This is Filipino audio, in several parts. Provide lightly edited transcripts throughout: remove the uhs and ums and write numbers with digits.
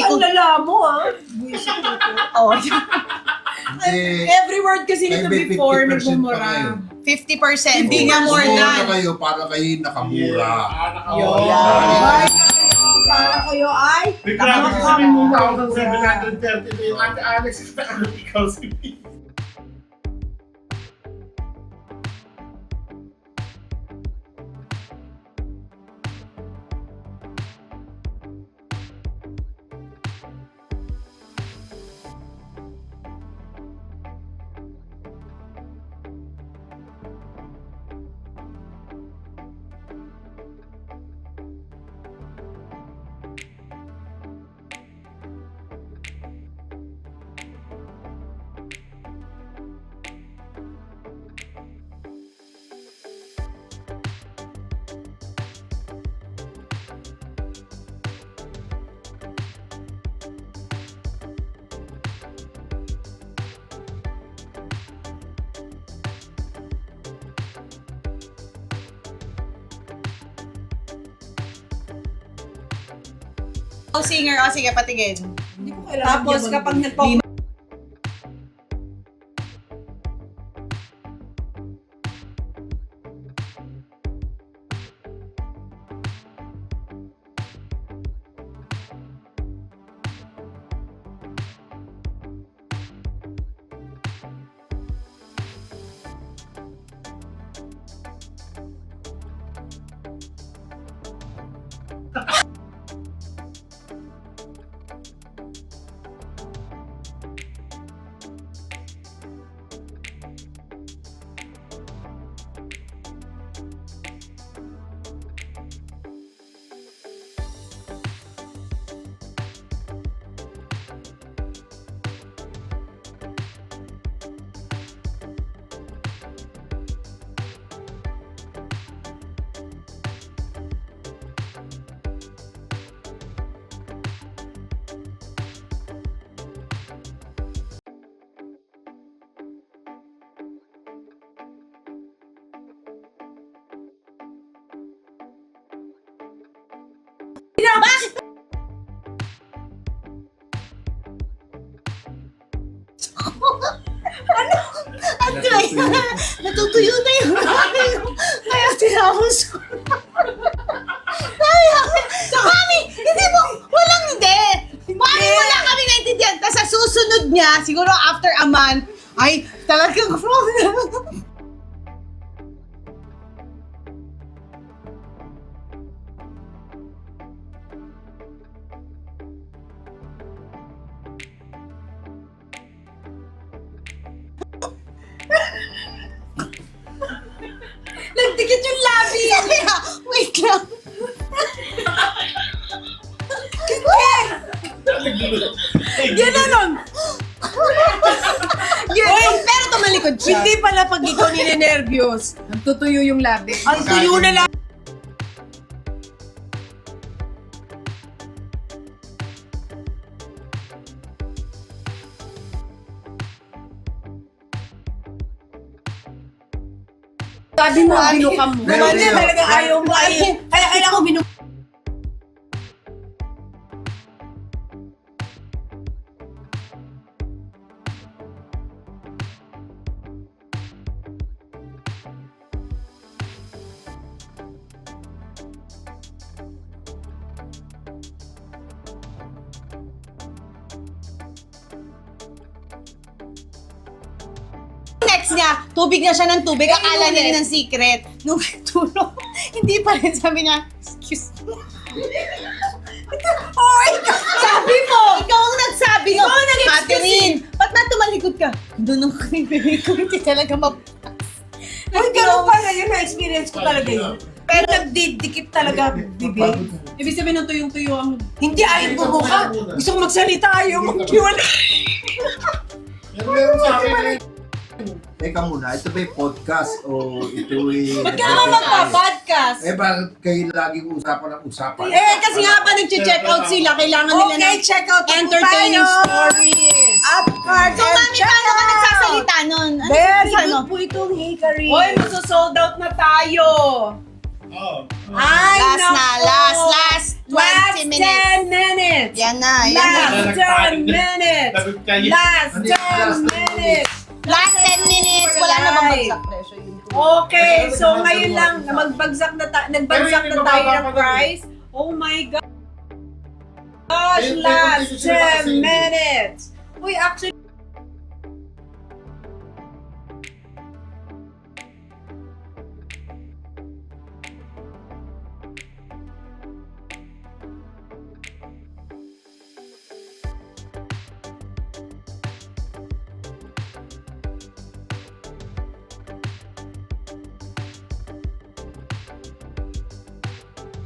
ko. Ang lala mo, ha? Buisit ko. Oh, Every word kasi nito May before, 50% pa nagmumura. 50%. Hindi nga more Sumura than. kayo para kayo nakamura. Yun. Yeah. Para kayo ay Grabe sabi mo 1,730 na yung Ate Alex is ikaw si Pete. Oh, singer. Oh, sige, patingin. Hindi ko kailangan. Tapos kapag Ano ba? Natutuyo na yung kaya tinapos ko. Mami, hindi mo, walang hindi. Mami, wala kami naintindihan. Tapos sa susunod niya, siguro after a month, ay, talagang nagdikit yung labi. Wait lang. Gano'n. Yun, pero tumalikod siya. Hindi pala pag ikaw ninenervyos, nagtutuyo yung labi. Ang tuyo na labi. Sabi mo, binukam mo. Pero Hindi yun, talaga ayaw mo. Kaya kailangan ko binukam. Next niya, tubig na siya ng tubig. Akala niya ng secret. Nung tulog, hindi pa rin sabi niya, excuse me. Oh, sabi mo! Ikaw ang nagsabi ko. Catherine, ba't na tumalikod ka? Doon ako yung bibig ko, hindi talaga Ay, ganun pala yun. Na-experience ko talaga yun. Pero nagdidikit talaga bibig. Ibig sabihin ng tuyong-tuyo ang... Hindi ayaw bumuka. Gusto ko magsalita, ayaw magkiwala. Meron sa akin Teka muna, ito ba yung podcast o ito yung... Ba't ka naman magpa-podcast? Eh, bakit kayo laging usapan ng usapan? Eh, kasi nga pa nag-check out sila, kailangan nila Okay, ng check out po entertaining tayo. stories. Up card So, and mami, check paano ka out. nagsasalita nun? Ano Very sa ano? good po itong hickory. Hoy, maso-sold out na tayo! Oh. Ay, Last na, nako. last. Last 20 minutes. 10 minutes. Yan na, yan na. Last 10 minutes. Lagot kayo. Last Ano yung last 10 minutes. Last 10 minutes, wala na bang bagsak presyo yun? Okay, so ngayon lang, nagbagsak na tayo ng price. Oh my gosh, last 10 minutes. Uy, actually,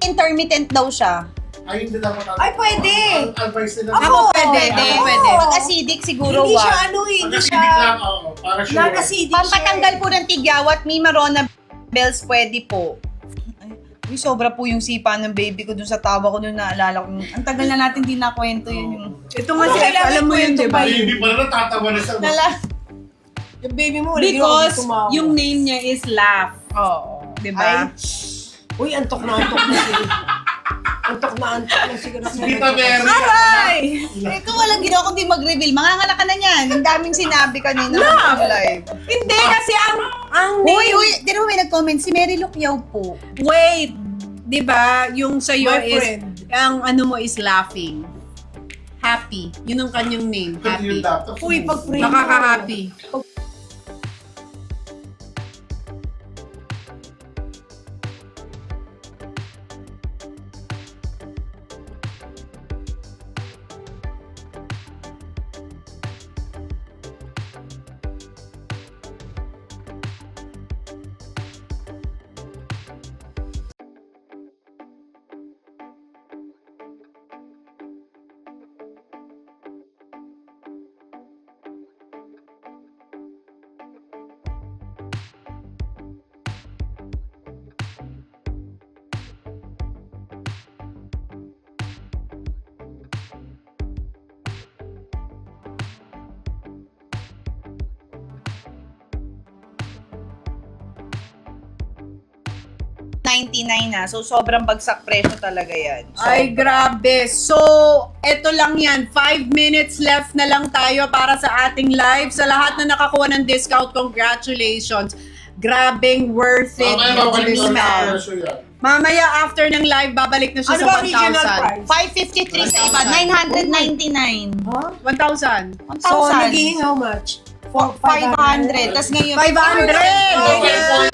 Intermittent daw siya. Ay, hindi dapat. Ay, pwede. Advice nila. Ako, Pwede. Pwede. Pag acidic siguro hindi siya wag. ano eh, hindi Pag-acidic siya lang, oo. Para sure. nag-acidic siya. Pampatanggal po ng tigyawat, may marona bells pwede po. Ay, sobra po yung sipa ng baby ko dun sa tawa ko nung naalala ko. Ang tagal na natin din nakwento yun yung... Ito nga siya, alam mo yun, di ba? Hindi pa na natatawa na sa Yung baby mo, wala Because ginawa ko yung name niya is Laugh. Oo. Diba? Uy, antok na siya. Antok na siguro. Tita Mary. Aray! Ikaw walang ginawa kundi mag-reveal. Manganganak ka na niyan. Ang daming sinabi kanina sa live. Hindi, kasi ang name... Uy, di naman may nag-comment. Si Mary Lucyaw po. Wait! Diba, yung sa'yo My is... friend. Ang ano mo is laughing. Happy. Yun ang kanyang name. Happy. Uy, pag-pray mo. Nakaka-happy. $99 na. So, sobrang bagsak presyo talaga yan. So, Ay, grabe. So, eto lang yan. 5 minutes left na lang tayo para sa ating live. Sa lahat na nakakuha ng discount, congratulations. Grabing worth it. Mamaya yung babalik na discount. sa presyo yan. Mamaya after ng live, babalik na siya Ano sa ba original 1,000. price? 553 sa iba, 999. Huh? 1,000. 1,000. So, naging how much? 500. Tapos ngayon, 500! Okay,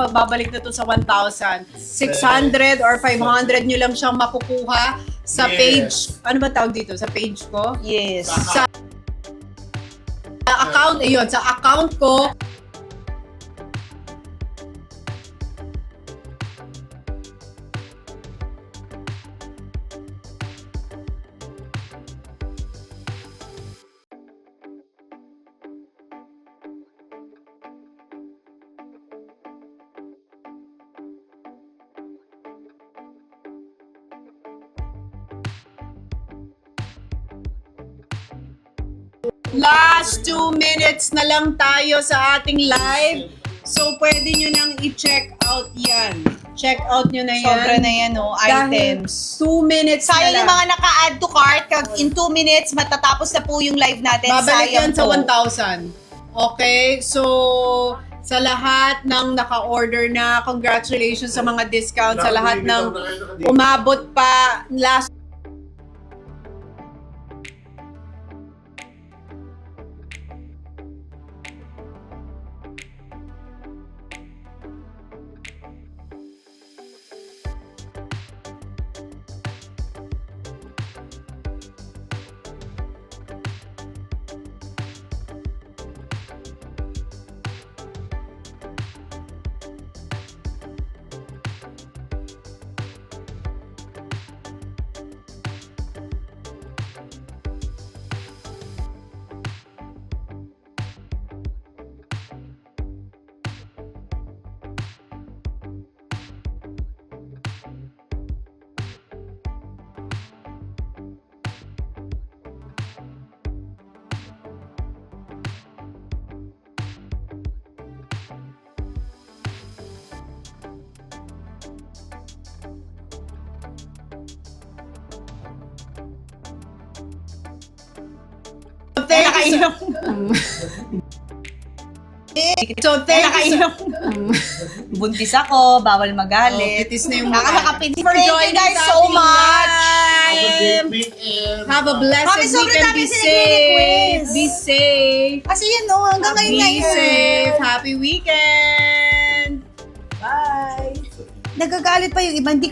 Babalik na to sa 1,000. 600 or 500 nyo lang siyang makukuha sa Yes. page. Ano ba tawag dito? Sa page ko? yes. Sa account, ayun, sa account ko. Last 2 minutes na lang tayo sa ating live. So, pwede nyo nang i-check out yan. Check out nyo na yan. Sobra na yan, oh. Dahil Items. 2 minutes Sayang na yung lang. mga naka-add to cart. In 2 minutes, matatapos na po yung live natin. Babalik Sayang yan sa po. 1,000. Okay? So, sa lahat ng naka-order na, congratulations sa mga discount, sa lahat ng umabot pa last Nakakainom. So, thank you. Nakakainom. Buntis ako, bawal magalit. Pitis na yung Nakakapit. For Thank you joining guys sa so ating much. Have a live. great weekend. Have a blessed Mami, sobrang weekend. dami Be sila safe. nire-request. Be safe. Kasi yun, hanggang ngayon Be ngayon. safe. Happy weekend. Bye! Nagagalit pa yung iba. Hindi